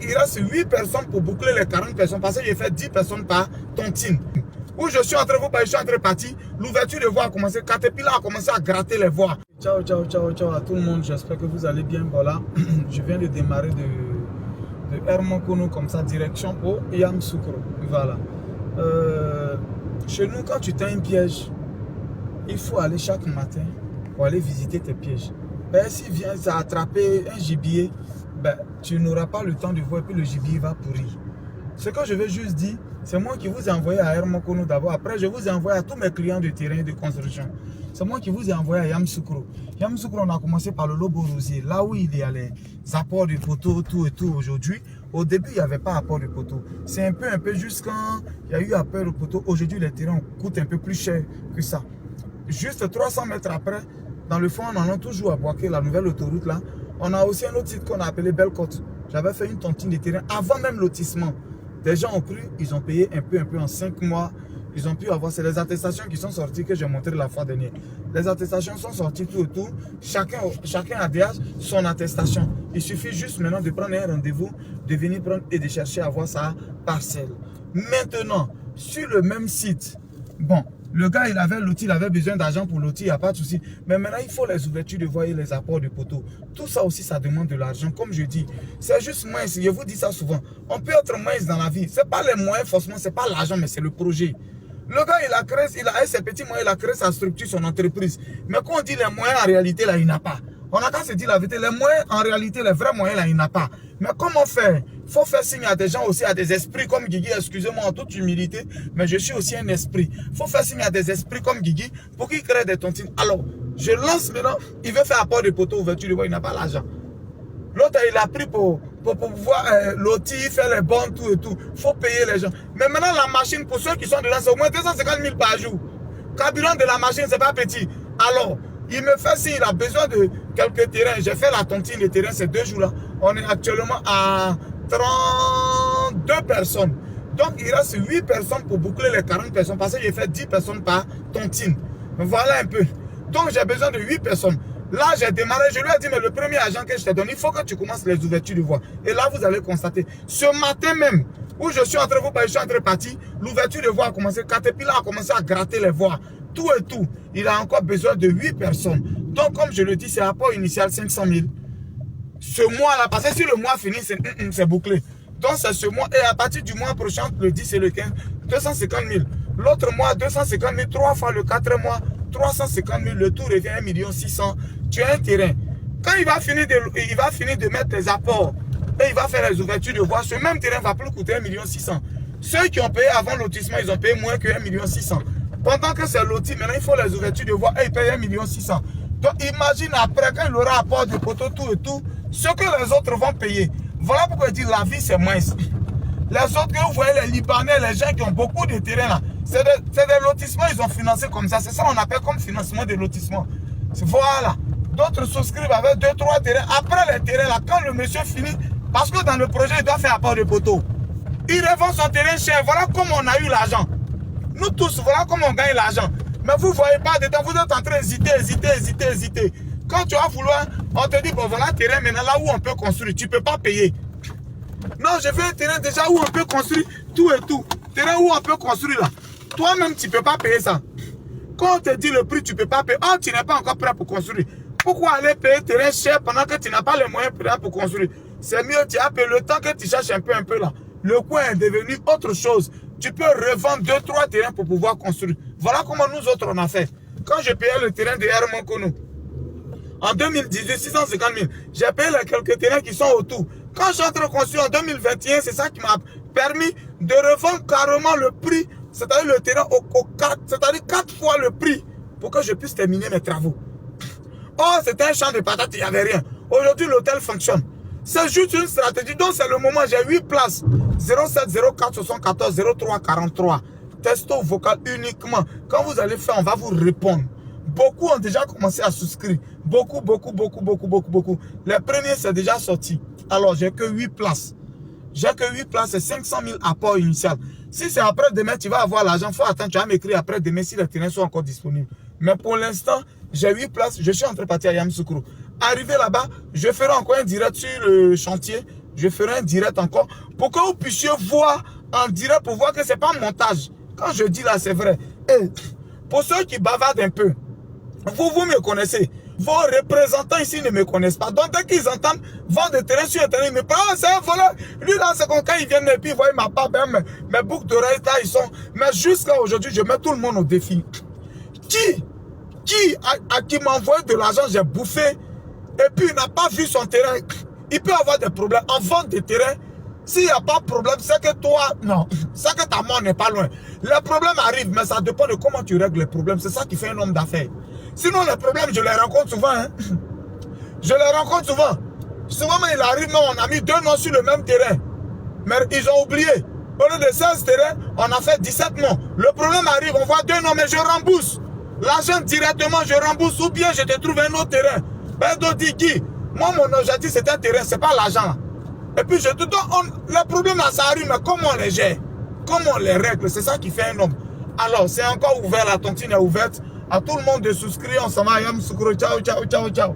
il reste 8 personnes pour boucler les 40 personnes parce que j'ai fait 10 personnes par tontine. Où je suis en train de vous parler, je suis en train de partir. L'ouverture de voies a commencé. Caterpillar a commencé à gratter les voies. Ciao, ciao, ciao, ciao à tout le monde. J'espère que vous allez bien. Voilà, je viens de démarrer de Hermokono comme ça, direction au Yamoussoukro. Voilà. Chez nous, quand tu as un piège, il faut aller chaque matin pour aller visiter tes pièges. Ben, s'il vient attraper un gibier, ben, tu n'auras pas le temps de voir et puis le gibier va pourrir. Ce que je veux juste dire, c'est moi qui vous ai envoyé à Hermokono d'abord. Après, je vous ai envoyé à tous mes clients de terrain de construction. C'est moi qui vous ai envoyé à Yamoussoukro. Yamoussoukro, on a commencé par le Lobo Rosier, là où il y a les apports de poteaux, tout et tout aujourd'hui. Au début, il n'y avait pas apport de poteaux. C'est un peu juste quand il y a eu apport de poteaux. Aujourd'hui, les terrains coûtent un peu plus cher que ça. Juste 300 mètres après, dans le fond, on en a toujours à Boaké, la nouvelle autoroute là. On a aussi un autre site qu'on a appelé Belle-Côte. J'avais fait une tontine de terrain avant même lotissement. Des gens ont cru, ils ont payé un peu en 5 mois. Ils ont pu avoir, c'est les attestations qui sont sorties que j'ai montré la fois dernière. Les attestations sont sorties tout et tout. Chacun a déjà son attestation. Il suffit juste maintenant de prendre un rendez-vous, de venir prendre et de chercher à avoir sa parcelle. Maintenant, sur le même site, bon, le gars, il avait l'outil, il avait besoin d'argent pour l'outil, il n'y a pas de souci. Mais maintenant, il faut les ouvertures de voies et les apports de poteaux. Tout ça aussi, ça demande de l'argent. Comme je dis, c'est juste mince. Je vous dis ça souvent. On peut être mince dans la vie. Ce n'est pas les moyens, forcément, ce n'est pas l'argent, mais c'est le projet. Le gars, il a créé, ses petits moyens, il a créé sa structure, son entreprise. Mais quand on dit les moyens, en réalité, là, il n'a pas. On a qu'à se dire la vérité. Les moyens, en réalité, les vrais moyens, là, il n'a pas. Mais comment faire? Il faut faire signe à des gens aussi, à des esprits comme Guigui, excusez-moi en toute humilité, mais je suis aussi un esprit. Il faut faire signe à des esprits comme Guigui pour qu'ils créent des tontines. Alors, je lance maintenant, il veut faire apport de poteaux, ouverture de voie, il n'a pas l'argent. L'autre, il a pris pour pouvoir lotir, faire les bons, tout et tout. Il faut payer les gens. Mais maintenant, la machine, pour ceux qui sont dedans, c'est au moins 250 000 par jour. Carburant de la machine, c'est pas petit. Alors, il me fait signe, il a besoin de quelques terrains. J'ai fait la tontine, les terrains, ces 2 jours-là. On est actuellement à 32 personnes. Donc, il reste 8 personnes pour boucler les 40 personnes parce que j'ai fait 10 personnes par tontine. Voilà un peu. Donc, j'ai besoin de 8 personnes. Là, j'ai démarré, je lui ai dit, mais le premier agent que je t'ai donné, il faut que tu commences les ouvertures de voie. Et là, vous allez constater, ce matin même, où je suis en train de vous parler, je suis en train de partir, l'ouverture de voie a commencé, Caterpillar a commencé à gratter les voies, tout et tout. Il a encore besoin de 8 personnes. Donc, comme je le dis, c'est rapport initial 500 000. Ce mois-là, parce que si le mois finit, c'est bouclé. Donc, c'est ce mois, et à partir du mois prochain, le 10 et le 15, 250 000. L'autre mois, 250 000, 3 fois le 4 mois, 350 000, le tout revient à 1 600 000. Tu as un terrain. Quand il va finir de mettre les apports et il va faire les ouvertures de voie, ce même terrain va plus coûter 1 600 000. Ceux qui ont payé avant lotissement, ils ont payé moins que 1 600 000. Pendant que c'est loti, maintenant il faut les ouvertures de voie et ils payent 1 600 000. Donc imagine après, quand il aura apport de poteaux, tout et tout, ce que les autres vont payer. Voilà pourquoi je dis la vie c'est mince. Les autres, que vous voyez, les Libanais, les gens qui ont beaucoup de terrain là, c'est des lotissements, ils ont financé comme ça. C'est ça qu'on appelle comme financement de lotissement. Voilà. D'autres souscrivent avec 2-3 terrains. Après les terrains là, quand le monsieur finit, parce que dans le projet, il doit faire apport de poteaux. Il revend son terrain cher. Voilà comment on a eu l'argent. Nous tous, voilà comment on gagne l'argent. Mais vous ne voyez pas dedans, vous êtes en train d'hésiter. Quand tu vas vouloir, on te dit, bon voilà terrain maintenant là où on peut construire. Tu ne peux pas payer. Non, je veux un terrain déjà où on peut construire tout et tout. Terrain où on peut construire là. Toi-même, tu ne peux pas payer ça. Quand on te dit le prix, tu ne peux pas payer. Oh, tu n'es pas encore prêt pour construire. Pourquoi aller payer terrain cher pendant que tu n'as pas les moyens pour construire? C'est mieux, tu as payé le temps que tu cherches un peu là. Le coin est devenu autre chose. Tu peux revendre 2-3 terrains pour pouvoir construire. Voilà comment nous autres on a fait. Quand je payais le terrain de Hermokono, en 2018, 650 000, j'ai payé les quelques terrains qui sont autour. Quand je suis en train de construire en 2021, c'est ça qui m'a permis de revendre carrément le prix, c'est-à-dire le terrain c'est-à-dire 4 fois le prix pour que je puisse terminer mes travaux. Oh, c'était un champ de patates, il n'y avait rien. Aujourd'hui, l'hôtel fonctionne. C'est juste une stratégie. Donc, c'est le moment. J'ai 8 places. 07 04 74 03 43. Testo vocal uniquement. Quand vous allez faire, on va vous répondre. Beaucoup ont déjà commencé à souscrire. Beaucoup. Les premiers, c'est déjà sorti. Alors, j'ai que 8 places. J'ai que 8 places et 500 000 apports initial. Si c'est après demain, tu vas avoir l'argent. Il faut attendre. Tu vas m'écrire après demain si les terrains sont encore disponibles. Mais pour l'instant, j'ai 8 places. Je suis en train de partir à Yamoussoukro. Arrivé là-bas, je ferai encore un direct sur le chantier. je ferai un direct encore pour que vous puissiez voir en direct, pour voir que ce n'est pas un montage. Quand je dis là, c'est vrai. Et pour ceux qui bavardent un peu, vous me connaissez. Vos représentants ici ne me connaissent pas. Donc, dès qu'ils entendent vendre des terrains sur Internet, ils me parlent, c'est un voleur. Lui, là, c'est quand ils viennent et puis ils voient ma part, mes boucles d'oreilles, ils sont. Mais jusqu'à aujourd'hui, je mets tout le monde au défi. Qui m'a envoyé de l'argent, j'ai bouffé, et puis il n'a pas vu son terrain. Il peut avoir des problèmes en vente de terrain. S'il n'y a pas de problème, c'est que toi, non, c'est que ta mort n'est pas loin. Les problèmes arrivent, mais ça dépend de comment tu règles les problèmes. C'est ça qui fait un homme d'affaires. Sinon, les problèmes, je les rencontre souvent. Hein. Je les rencontre souvent. Souvent, il arrive, mais on a mis 2 noms sur le même terrain. Mais ils ont oublié. Au lieu de 16 terrains, on a fait 17 noms. Le problème arrive, on voit 2 noms, mais je rembourse. L'argent directement, je rembourse. Ou bien je te trouve un autre terrain. Ben, donc, dis qui? Moi, mon objectif, c'est un terrain, c'est pas l'argent. Et puis, je te donne, le problème, là, ça arrive, mais comment on les gère? Comment on les règle? C'est ça qui fait un homme. Alors, c'est encore ouvert, la tontine est ouverte. À tout le monde de souscrire, on s'en va, ciao, ciao, ciao, ciao.